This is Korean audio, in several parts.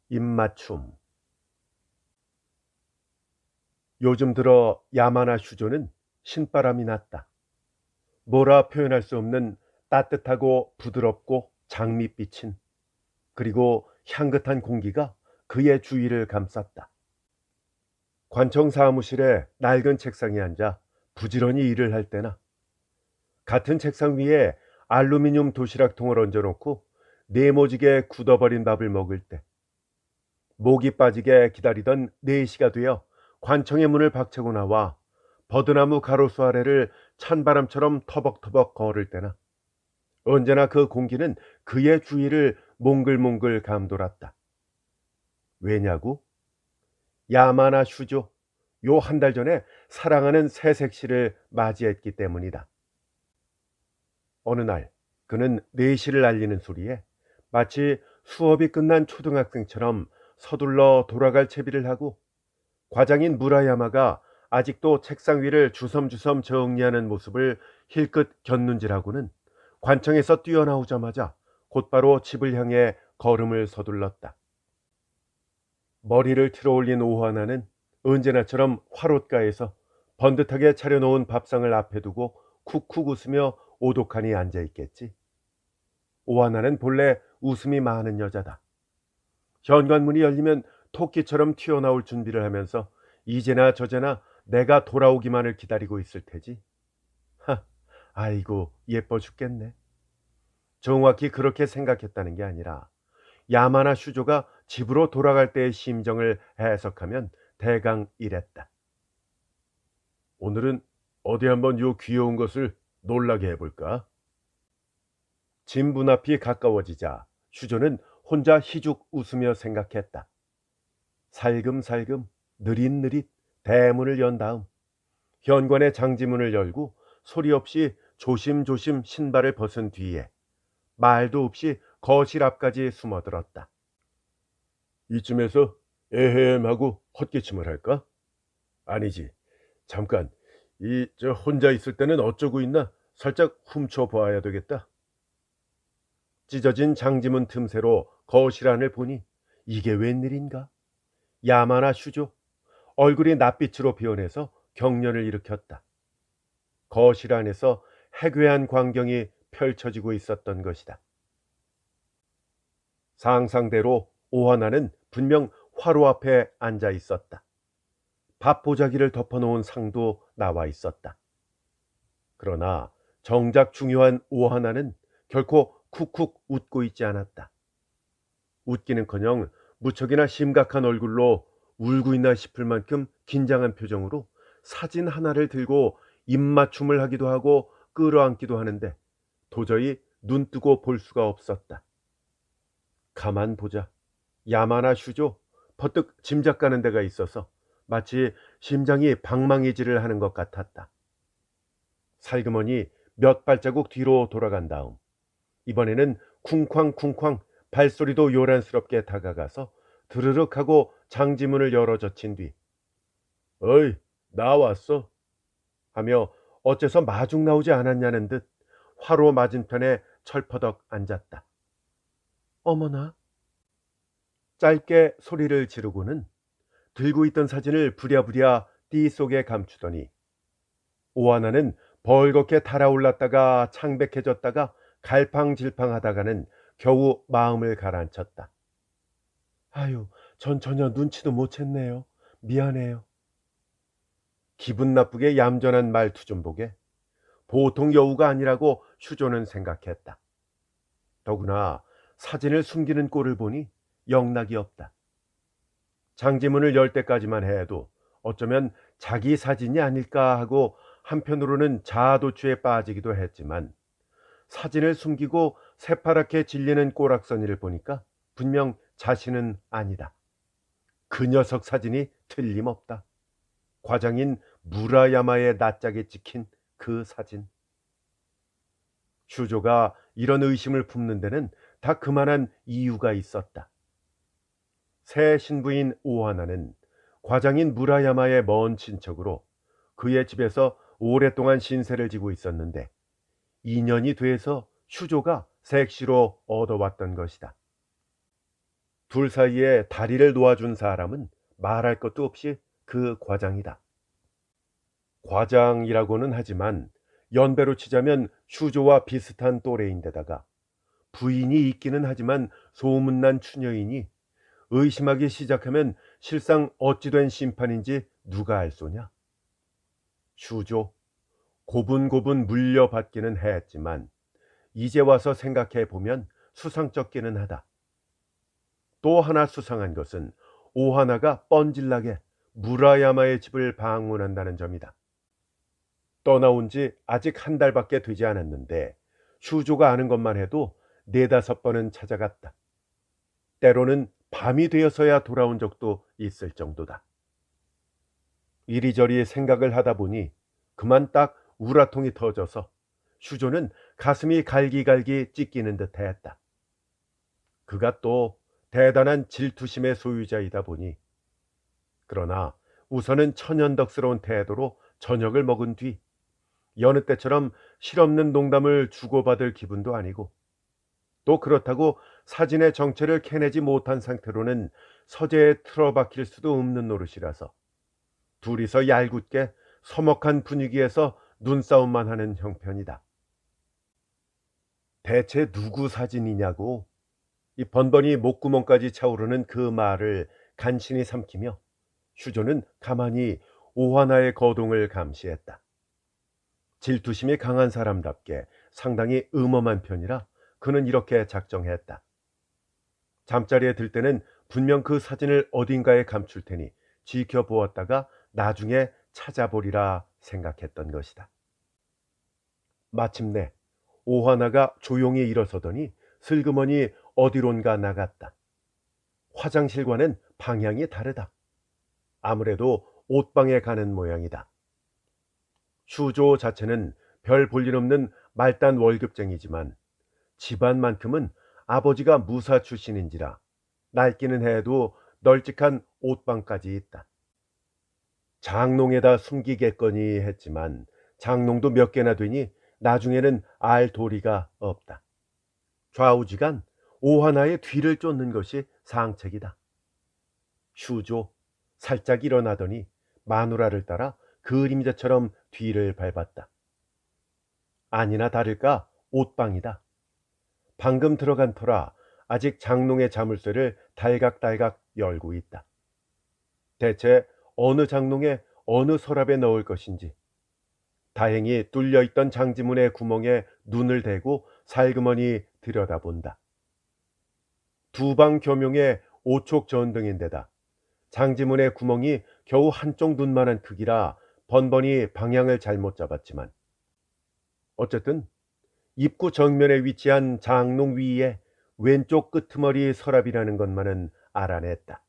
입맞춤. 요즘 들어 야마나 슈조는 신바람이 났다. 뭐라 표현할 수 없는 따뜻하고 부드럽고 장밋빛인, 그리고 향긋한 공기가 그의 주위를 감쌌다. 관청 사무실에 낡은 책상에 앉아 부지런히 일을 할 때나, 같은 책상 위에 알루미늄 도시락통을 얹어놓고 네모지게 굳어버린 밥을 먹을 때, 목이 빠지게 기다리던 4시가 되어 관청의 문을 박차고 나와 버드나무 가로수 아래를 찬바람처럼 터벅터벅 걸을 때나, 언제나 그 공기는 그의 주위를 몽글몽글 감돌았다. 왜냐고? 야마나 슈조, 요 한 달 전에 사랑하는 새색시를 맞이했기 때문이다. 어느 날 그는 4시를 알리는 소리에 마치 수업이 끝난 초등학생처럼 서둘러 돌아갈 채비를 하고, 과장인 무라야마가 아직도 책상 위를 주섬주섬 정리하는 모습을 힐끗 곁눈질하고는 관청에서 뛰어나오자마자 곧바로 집을 향해 걸음을 서둘렀다. 머리를 틀어 올린 오하나는 언제나처럼 화롯가에서 번듯하게 차려놓은 밥상을 앞에 두고 쿡쿡 웃으며 오독하니 앉아있겠지. 오하나는 본래 웃음이 많은 여자다. 현관문이 열리면 토끼처럼 튀어나올 준비를 하면서 이제나 저제나 내가 돌아오기만을 기다리고 있을 테지. 아이고 예뻐 죽겠네. 정확히 그렇게 생각했다는 게 아니라 야마나 슈조가 집으로 돌아갈 때의 심정을 해석하면 대강 이랬다. 오늘은 어디 한번 요 귀여운 것을 놀라게 해볼까? 집 문 앞이 가까워지자 슈조는 혼자 희죽 웃으며 생각했다. 살금살금 느릿느릿 대문을 연 다음 현관의 장지문을 열고 소리 없이 조심조심 신발을 벗은 뒤에 말도 없이 거실 앞까지 숨어들었다. 이쯤에서 에헴하고 헛기침을 할까? 아니지. 잠깐, 혼자 있을 때는 어쩌고 있나 살짝 훔쳐봐야 되겠다. 찢어진 장지문 틈새로 거실 안을 보니 이게 웬일인가? 야마나 슈조, 얼굴이 낯빛으로 변해서 경련을 일으켰다. 거실 안에서 해괴한 광경이 펼쳐지고 있었던 것이다. 상상대로 오하나는 분명 화로 앞에 앉아 있었다. 밥 보자기를 덮어놓은 상도 나와 있었다. 그러나 정작 중요한 오하나는 결코 쿡쿡 웃고 있지 않았다. 웃기는커녕 무척이나 심각한 얼굴로 울고 있나 싶을 만큼 긴장한 표정으로 사진 하나를 들고 입맞춤을 하기도 하고 끌어안기도 하는데 도저히 눈뜨고 볼 수가 없었다. 가만 보자. 야마나 슈조, 퍼뜩 짐작 가는 데가 있어서 마치 심장이 방망이질을 하는 것 같았다. 살그머니 몇 발자국 뒤로 돌아간 다음 이번에는 쿵쾅쿵쾅 발소리도 요란스럽게 다가가서 드르륵 하고 장지문을 열어 젖힌 뒤 어이 나왔어 하며 어째서 마중 나오지 않았냐는 듯 화로 맞은편에 철퍼덕 앉았다. 어머나. 짧게 소리를 지르고는 들고 있던 사진을 부랴부랴 띠 속에 감추더니 오하나는 벌겋게 달아올랐다가 창백해졌다가 갈팡질팡하다가는 겨우 마음을 가라앉혔다. 아유, 전 전혀 눈치도 못 챘네요. 미안해요. 기분 나쁘게 얌전한 말투 좀 보게. 보통 여우가 아니라고 슈조는 생각했다. 더구나 사진을 숨기는 꼴을 보니 영락이 없다. 장지문을 열 때까지만 해도 어쩌면 자기 사진이 아닐까 하고 한편으로는 자아도취에 빠지기도 했지만 사진을 숨기고 새파랗게 질리는 꼬락서니를 보니까 분명 자신은 아니다. 그 녀석 사진이 틀림없다. 과장인 무라야마의 낯짝에 찍힌 그 사진. 슈조가 이런 의심을 품는 데는 다 그만한 이유가 있었다. 새 신부인 오하나는 과장인 무라야마의 먼 친척으로 그의 집에서 오랫동안 신세를 지고 있었는데 2년이 돼서 슈조가 색시로 얻어왔던 것이다. 둘 사이에 다리를 놓아준 사람은 말할 것도 없이 그 과장이다. 과장이라고는 하지만 연배로 치자면 슈조와 비슷한 또래인데다가 부인이 있기는 하지만 소문난 추녀이니 의심하기 시작하면 실상 어찌 된 심판인지 누가 알 소냐. 슈조 고분고분 물려받기는 했지만 이제 와서 생각해 보면 수상쩍기는 하다. 또 하나 수상한 것은 오하나가 뻔질나게 무라야마의 집을 방문한다는 점이다. 떠나온 지 아직 한 달밖에 되지 않았는데 슈조가 아는 것만 해도 네다섯 번은 찾아갔다. 때로는 밤이 되어서야 돌아온 적도 있을 정도다. 이리저리 생각을 하다 보니 그만 딱 우라통이 터져서 슈조는 가슴이 갈기갈기 찢기는 듯 했다. 그가 또 대단한 질투심의 소유자이다 보니. 그러나 우선은 천연덕스러운 태도로 저녁을 먹은 뒤 여느 때처럼 실없는 농담을 주고받을 기분도 아니고, 또 그렇다고 사진의 정체를 캐내지 못한 상태로는 서재에 틀어박힐 수도 없는 노릇이라서 둘이서 얄궂게 서먹한 분위기에서 눈싸움만 하는 형편이다. 대체 누구 사진이냐고, 이 번번이 목구멍까지 차오르는 그 말을 간신히 삼키며 슈조는 가만히 오하나의 거동을 감시했다. 질투심이 강한 사람답게 상당히 음험한 편이라 그는 이렇게 작정했다. 잠자리에 들 때는 분명 그 사진을 어딘가에 감출 테니 지켜보았다가 나중에 찾아보리라 생각했던 것이다. 마침내 오하나가 조용히 일어서더니 슬그머니 어디론가 나갔다. 화장실과는 방향이 다르다. 아무래도 옷방에 가는 모양이다. 슈조 자체는 별 볼일 없는 말단 월급쟁이지만 집안만큼은 아버지가 무사 출신인지라 낡기는 해도 널찍한 옷방까지 있다. 장롱에다 숨기겠거니 했지만 장롱도 몇 개나 되니 나중에는 알 도리가 없다. 좌우지간 오하나의 뒤를 쫓는 것이 상책이다. 슈조 살짝 일어나더니 마누라를 따라 그림자처럼 뒤를 밟았다. 아니나 다를까 옷방이다. 방금 들어간 터라 아직 장롱의 자물쇠를 달각달각 열고 있다. 대체 어느 장롱에 어느 서랍에 넣을 것인지 다행히 뚫려있던 장지문의 구멍에 눈을 대고 살그머니 들여다본다. 두방 겸용의 오촉 전등인데다 장지문의 구멍이 겨우 한쪽 눈만한 크기라 번번이 방향을 잘못 잡았지만 어쨌든 입구 정면에 위치한 장롱 위에 왼쪽 끄트머리 서랍이라는 것만은 알아냈다.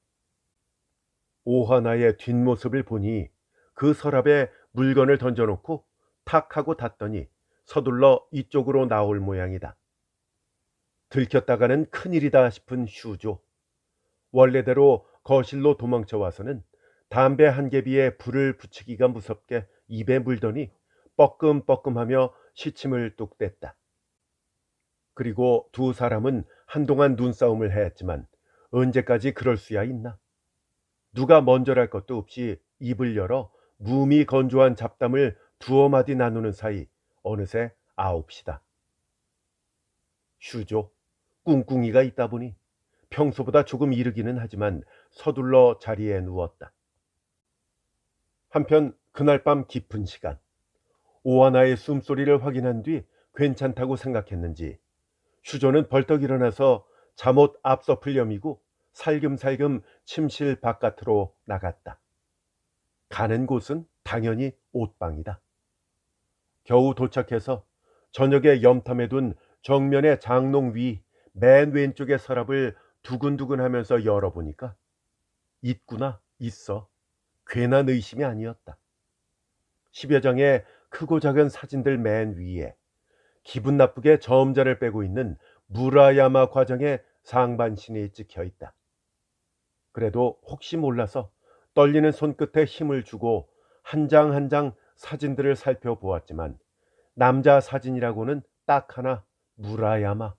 오하나의 뒷모습을 보니 그 서랍에 물건을 던져놓고 탁 하고 닫더니 서둘러 이쪽으로 나올 모양이다. 들켰다가는 큰일이다 싶은 슈조. 원래대로 거실로 도망쳐 와서는 담배 한 개비에 불을 붙이기가 무섭게 입에 물더니 뻐끔뻐끔하며 시침을 뚝 뗐다. 그리고 두 사람은 한동안 눈싸움을 했지만 언제까지 그럴 수야 있나. 누가 먼저랄 것도 없이 입을 열어 무미 건조한 잡담을 두어 마디 나누는 사이 어느새 9시다. 슈조 꿍꿍이가 있다 보니 평소보다 조금 이르기는 하지만 서둘러 자리에 누웠다. 한편 그날 밤 깊은 시간 오하나의 숨소리를 확인한 뒤 괜찮다고 생각했는지 슈조는 벌떡 일어나서 잠옷 앞서풀 여미고 살금살금 침실 바깥으로 나갔다. 가는 곳은 당연히 옷방이다. 겨우 도착해서 저녁에 염탐해둔 정면의 장롱 위 맨 왼쪽의 서랍을 두근두근 하면서 열어보니까 있구나, 있어. 괜한 의심이 아니었다. 10여 장의 크고 작은 사진들 맨 위에 기분 나쁘게 저음자를 빼고 있는 무라야마 과정의 상반신이 찍혀 있다. 그래도 혹시 몰라서 떨리는 손끝에 힘을 주고 한 장 한 장 사진들을 살펴보았지만 남자 사진이라고는 딱 하나 무라야마.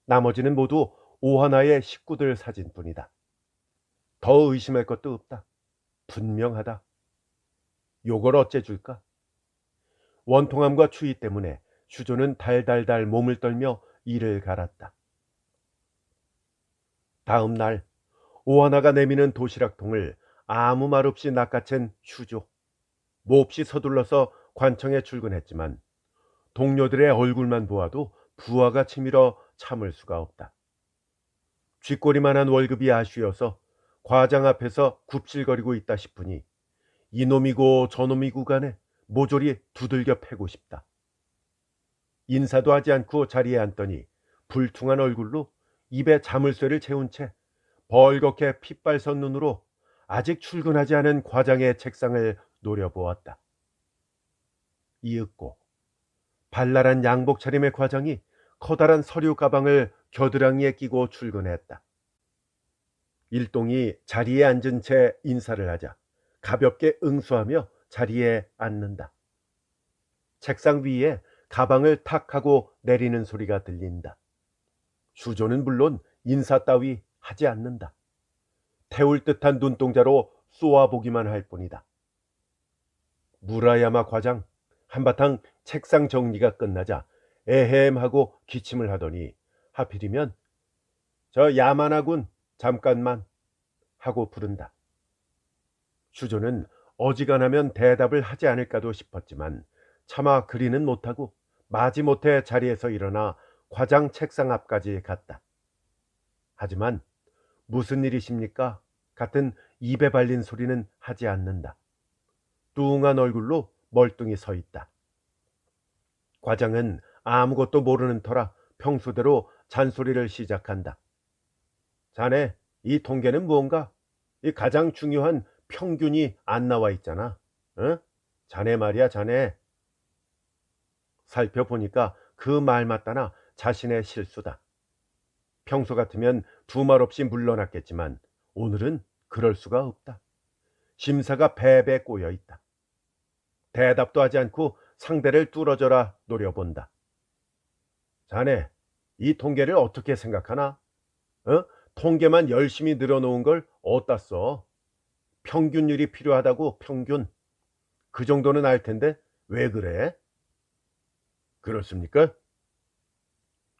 나머지는 모두 오하나의 식구들 사진뿐이다. 더 의심할 것도 없다. 분명하다. 요걸 어째 줄까? 원통함과 추위 때문에 슈조는 달달달 몸을 떨며 이를 갈았다. 다음 날 오하나가 내미는 도시락통을 아무 말 없이 낚아챈 슈조. 몹시 서둘러서 관청에 출근했지만 동료들의 얼굴만 보아도 부하가 치밀어 참을 수가 없다. 쥐꼬리만한 월급이 아쉬워서 과장 앞에서 굽실거리고 있다 싶으니 이놈이고 저놈이고 간에 모조리 두들겨 패고 싶다. 인사도 하지 않고 자리에 앉더니 불퉁한 얼굴로 입에 자물쇠를 채운 채 벌겋게 핏발선 눈으로 아직 출근하지 않은 과장의 책상을 노려보았다. 이윽고 발랄한 양복 차림의 과장이 커다란 서류 가방을 겨드랑이에 끼고 출근했다. 일동이 자리에 앉은 채 인사를 하자 가볍게 응수하며 자리에 앉는다. 책상 위에 가방을 탁 하고 내리는 소리가 들린다. 슈조는 물론 인사 따위 하지 않는다. 태울 듯한 눈동자로 쏘아보기만 할 뿐이다. 무라야마 과장 한바탕 책상 정리가 끝나자 에헴하고 기침을 하더니 하필이면 저 야만하군 잠깐만 하고 부른다. 슈조는 어지간하면 대답을 하지 않을까도 싶었지만 차마 그리는 못하고 마지못해 자리에서 일어나 과장 책상 앞까지 갔다. 하지만 무슨 일이십니까? 같은 입에 발린 소리는 하지 않는다. 뚱한 얼굴로 멀뚱히 서 있다. 과장은 아무것도 모르는 터라 평소대로 잔소리를 시작한다. 자네, 이 통계는 뭔가? 이 가장 중요한 평균이 안 나와 있잖아. 어? 자네 말이야, 자네. 살펴보니까 그 말 맞다나 자신의 실수다. 평소 같으면 두 말 없이 물러났겠지만 오늘은 그럴 수가 없다. 심사가 배배 꼬여 있다. 대답도 하지 않고 상대를 뚫어져라 노려본다. 자네, 이 통계를 어떻게 생각하나? 통계만 열심히 늘어놓은 걸 어디다 써? 평균율이 필요하다고, 평균. 그 정도는 알 텐데 왜 그래? 그렇습니까?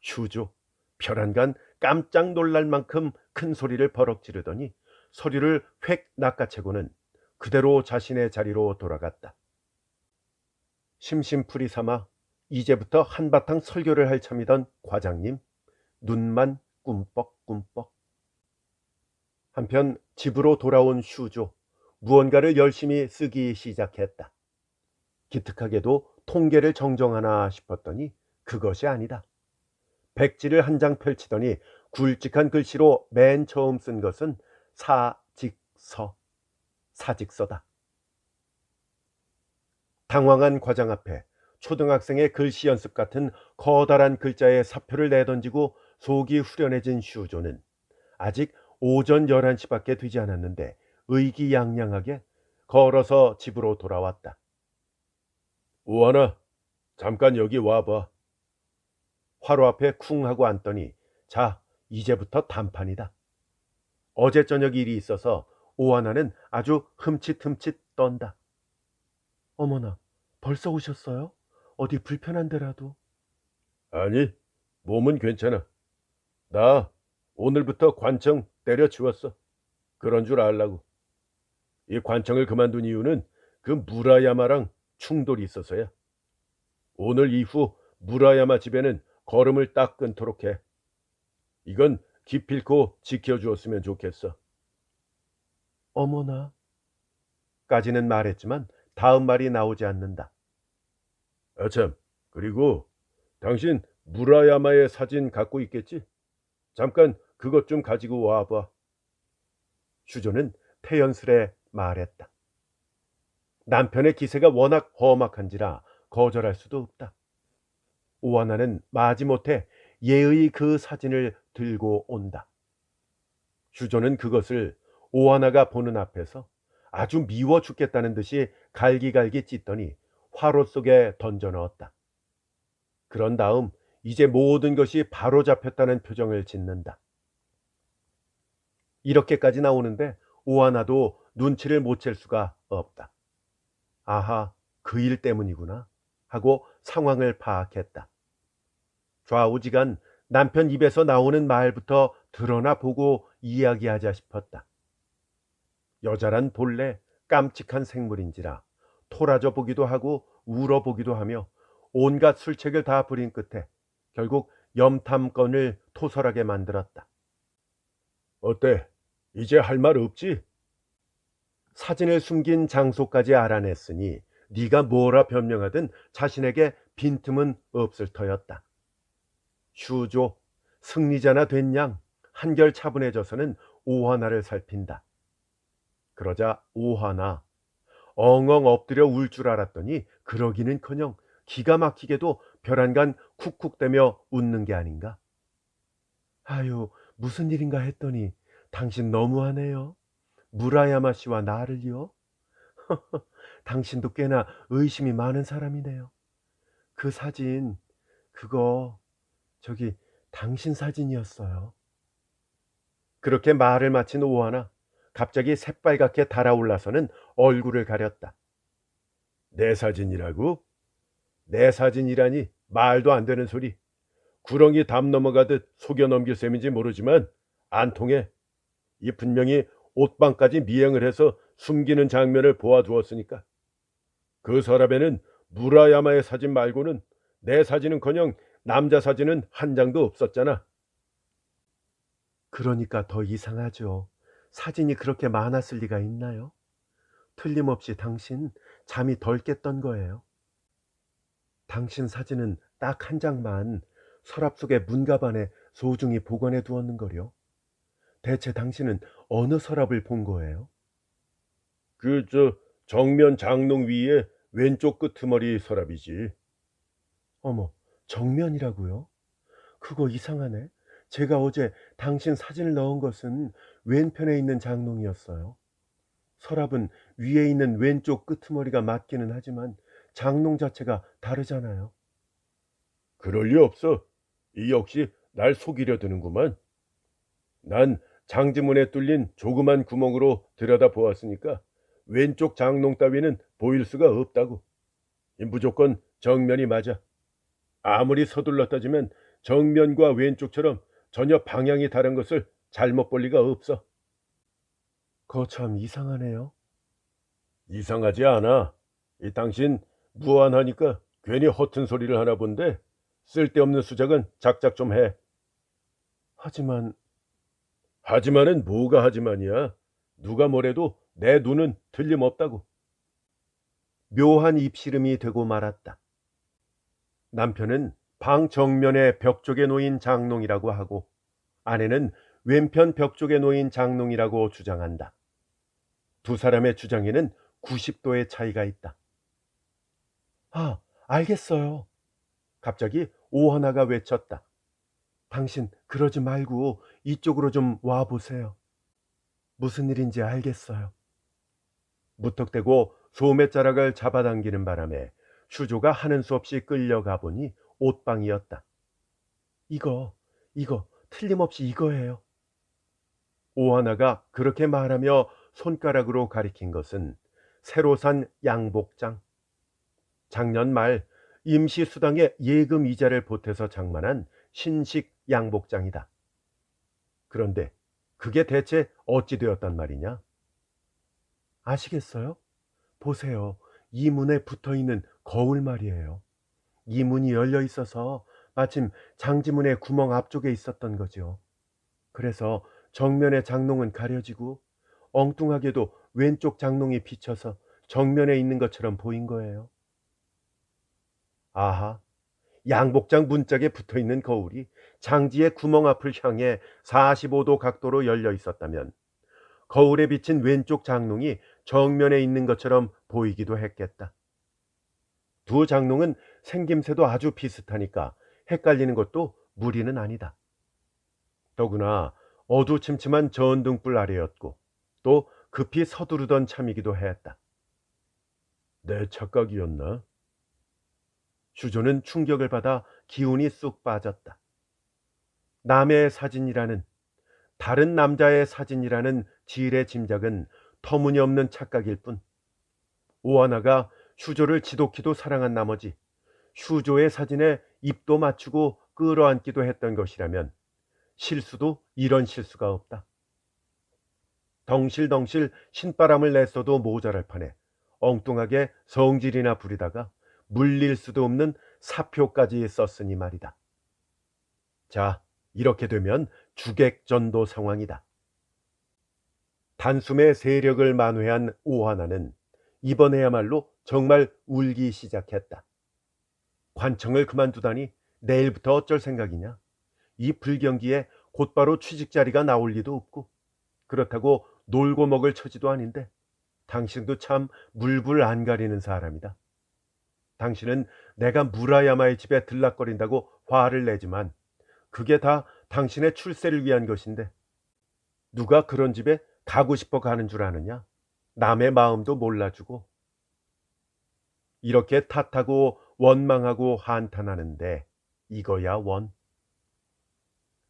슈조, 별안간 깜짝 놀랄 만큼 큰 소리를 버럭 지르더니 서류를 획 낚아채고는 그대로 자신의 자리로 돌아갔다. 심심풀이 삼아 이제부터 한바탕 설교를 할 참이던 과장님, 눈만 꿈뻑꿈뻑. 한편 집으로 돌아온 슈조, 무언가를 열심히 쓰기 시작했다. 기특하게도 통계를 정정하나 싶었더니 그것이 아니다. 백지를 한 장 펼치더니 굵직한 글씨로 맨 처음 쓴 것은 사직서다. 당황한 과장 앞에 초등학생의 글씨 연습 같은 커다란 글자에 사표를 내던지고 속이 후련해진 슈조는 아직 오전 11시밖에 되지 않았는데 의기양양하게 걸어서 집으로 돌아왔다. 오하나, 잠깐 여기 와봐. 화로 앞에 쿵 하고 앉더니 자, 이제부터 단판이다. 어제 저녁 일이 있어서 오하나는 아주 흠칫흠칫 떤다. 어머나, 벌써 오셨어요? 어디 불편한 데라도? 아니, 몸은 괜찮아. 나 오늘부터 관청 때려치웠어. 그런 줄 알라고. 이 관청을 그만둔 이유는 그 무라야마랑 충돌이 있어서야. 오늘 이후 무라야마 집에는 걸음을 딱 끊도록 해. 이건 기필코 지켜주었으면 좋겠어. 어머나 까지는 말했지만 다음 말이 나오지 않는다. 아참, 그리고 당신 무라야마의 사진 갖고 있겠지? 잠깐 그것 좀 가지고 와봐. 슈조는 태연스레 말했다. 남편의 기세가 워낙 험악한지라 거절할 수도 없다. 오하나는 마지못해 예의 그 사진을 들고 온다. 슈조는 그것을 오하나가 보는 앞에서 아주 미워 죽겠다는 듯이 갈기갈기 찢더니 화로 속에 던져 넣었다. 그런 다음 이제 모든 것이 바로잡혔다는 표정을 짓는다. 이렇게까지 나오는데 오하나도 눈치를 못 챌 수가 없다. 아하, 그 일 때문이구나 하고 상황을 파악했다. 좌우지간 남편 입에서 나오는 말부터 드러나 보고 이야기하자 싶었다. 여자란 본래 깜찍한 생물인지라 토라져 보기도 하고 울어 보기도 하며 온갖 술책을 다 부린 끝에 결국 염탐건을 토설하게 만들었다. 어때? 이제 할 말 없지? 사진을 숨긴 장소까지 알아냈으니 네가 뭐라 변명하든 자신에게 빈틈은 없을 터였다. 슈조, 승리자나 된 양 한결 차분해져서는 오하나를 살핀다. 그러자 오하나 엉엉 엎드려 울 줄 알았더니 그러기는커녕 기가 막히게도 벼랑간 쿡쿡대며 웃는 게 아닌가. 아유, 무슨 일인가 했더니 당신 너무하네요. 무라야마 씨와 나를요? 당신도 꽤나 의심이 많은 사람이네요. 그 사진, 그거 저기 당신 사진이었어요. 그렇게 말을 마친 오하나 갑자기 새빨갛게 달아올라서는 얼굴을 가렸다. 내 사진이라고? 내 사진이라니 말도 안 되는 소리. 구렁이 담 넘어가듯 속여 넘길 셈인지 모르지만 안 통해. 이 분명히 옷방까지 미행을 해서 숨기는 장면을 보아두었으니까. 그 서랍에는 무라야마의 사진 말고는 내 사진은커녕 남자 사진은 한 장도 없었잖아. 그러니까 더 이상하죠. 사진이 그렇게 많았을 리가 있나요? 틀림없이 당신 잠이 덜 깼던 거예요. 당신 사진은 딱 한 장만 서랍 속의 문가반에 소중히 보관해 두었는걸요. 대체 당신은 어느 서랍을 본 거예요? 정면 장롱 위에 왼쪽 끄트머리 서랍이지. 어머, 정면이라고요? 그거 이상하네. 제가 어제 당신 사진을 넣은 것은 왼편에 있는 장롱이었어요. 서랍은 위에 있는 왼쪽 끄트머리가 맞기는 하지만 장롱 자체가 다르잖아요. 그럴 리 없어. 이 역시 날 속이려 드는구만. 난 장지문에 뚫린 조그만 구멍으로 들여다보았으니까 왼쪽 장롱 따위는 보일 수가 없다고. 무조건 정면이 맞아. 아무리 서둘러 따지면 정면과 왼쪽처럼 전혀 방향이 다른 것을 잘못 볼 리가 없어. 그거 참 이상하네요. 이상하지 않아. 이 당신 무안하니까 괜히 허튼 소리를 하나 본데 쓸데없는 수작은 작작 좀 해. 하지만은 뭐가 하지만이야. 누가 뭐래도 내 눈은 틀림없다고. 묘한 입씨름이 되고 말았다. 남편은 방 정면에 벽 쪽에 놓인 장롱이라고 하고 아내는 왼편 벽 쪽에 놓인 장롱이라고 주장한다. 두 사람의 주장에는 90도의 차이가 있다. 아, 알겠어요. 갑자기 오하나가 외쳤다. 당신 그러지 말고 이쪽으로 좀 와보세요. 무슨 일인지 알겠어요. 무턱대고 소매자락을 잡아당기는 바람에 슈조가 하는 수 없이 끌려가 보니 옷방이었다. 이거 틀림없이 이거예요. 오하나가 그렇게 말하며 손가락으로 가리킨 것은 새로 산 양복장. 작년 말 임시수당에 예금 이자를 보태서 장만한 신식 양복장이다. 그런데 그게 대체 어찌 되었단 말이냐? 아시겠어요? 보세요. 이 문에 붙어있는 거울 말이에요. 이 문이 열려 있어서 마침 장지문의 구멍 앞쪽에 있었던 거죠. 그래서 정면의 장롱은 가려지고 엉뚱하게도 왼쪽 장롱이 비쳐서 정면에 있는 것처럼 보인 거예요. 아하, 양복장 문짝에 붙어있는 거울이 장지의 구멍 앞을 향해 45도 각도로 열려 있었다면 거울에 비친 왼쪽 장롱이 정면에 있는 것처럼 보이기도 했겠다. 두 장롱은 생김새도 아주 비슷하니까 헷갈리는 것도 무리는 아니다. 더구나 어두침침한 전등불 아래였고 또 급히 서두르던 참이기도 했다. 내 착각이었나? 슈조는 충격을 받아 기운이 쑥 빠졌다. 남의 사진이라는 다른 남자의 사진이라는 지일의 짐작은 터무니없는 착각일 뿐, 오하나가 슈조를 지독히도 사랑한 나머지 슈조의 사진에 입도 맞추고 끌어안기도 했던 것이라면 실수도 이런 실수가 없다. 덩실덩실 신바람을 냈어도 모자랄 판에 엉뚱하게 성질이나 부리다가 물릴 수도 없는 사표까지 썼으니 말이다. 자, 이렇게 되면 주객전도 상황이다. 단숨에 세력을 만회한 오하나는 이번에야말로 정말 울기 시작했다. 관청을 그만두다니 내일부터 어쩔 생각이냐? 이 불경기에 곧바로 취직 자리가 나올 리도 없고, 그렇다고 놀고 먹을 처지도 아닌데 당신도 참 물불 안 가리는 사람이다. 당신은 내가 무라야마의 집에 들락거린다고 화를 내지만 그게 다 당신의 출세를 위한 것인데 누가 그런 집에 가고 싶어 가는 줄 아느냐? 남의 마음도 몰라주고. 이렇게 탓하고 원망하고 한탄하는데 이거야 원.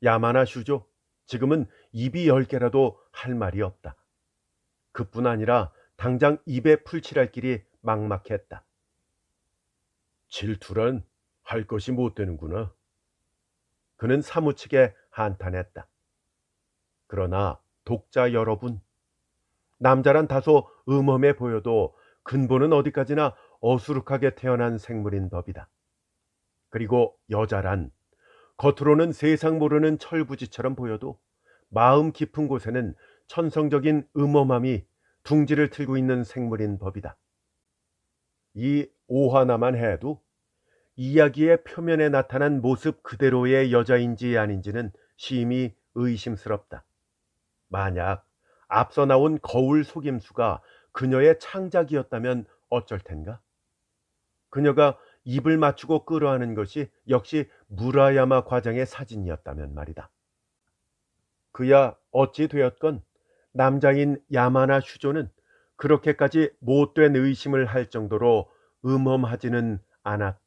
야마나 슈조, 지금은 입이 10개라도 할 말이 없다. 그뿐 아니라 당장 입에 풀칠할 길이 막막했다. 질투란 할 것이 못 되는구나. 그는 사무치게 한탄했다. 그러나 독자 여러분, 남자란 다소 음험해 보여도 근본은 어디까지나 어수룩하게 태어난 생물인 법이다. 그리고 여자란 겉으로는 세상 모르는 철부지처럼 보여도 마음 깊은 곳에는 천성적인 음험함이 둥지를 틀고 있는 생물인 법이다. 이 오하나만 해도 이야기의 표면에 나타난 모습 그대로의 여자인지 아닌지는 심히 의심스럽다. 만약 앞서 나온 거울 속임수가 그녀의 창작이었다면 어쩔 텐가? 그녀가 입을 맞추고 끌어안은 것이 역시 무라야마 과장의 사진이었다면 말이다. 그야 어찌 되었건 남자인 야마나 슈조는 그렇게까지 못된 의심을 할 정도로 음험하지는 않았다.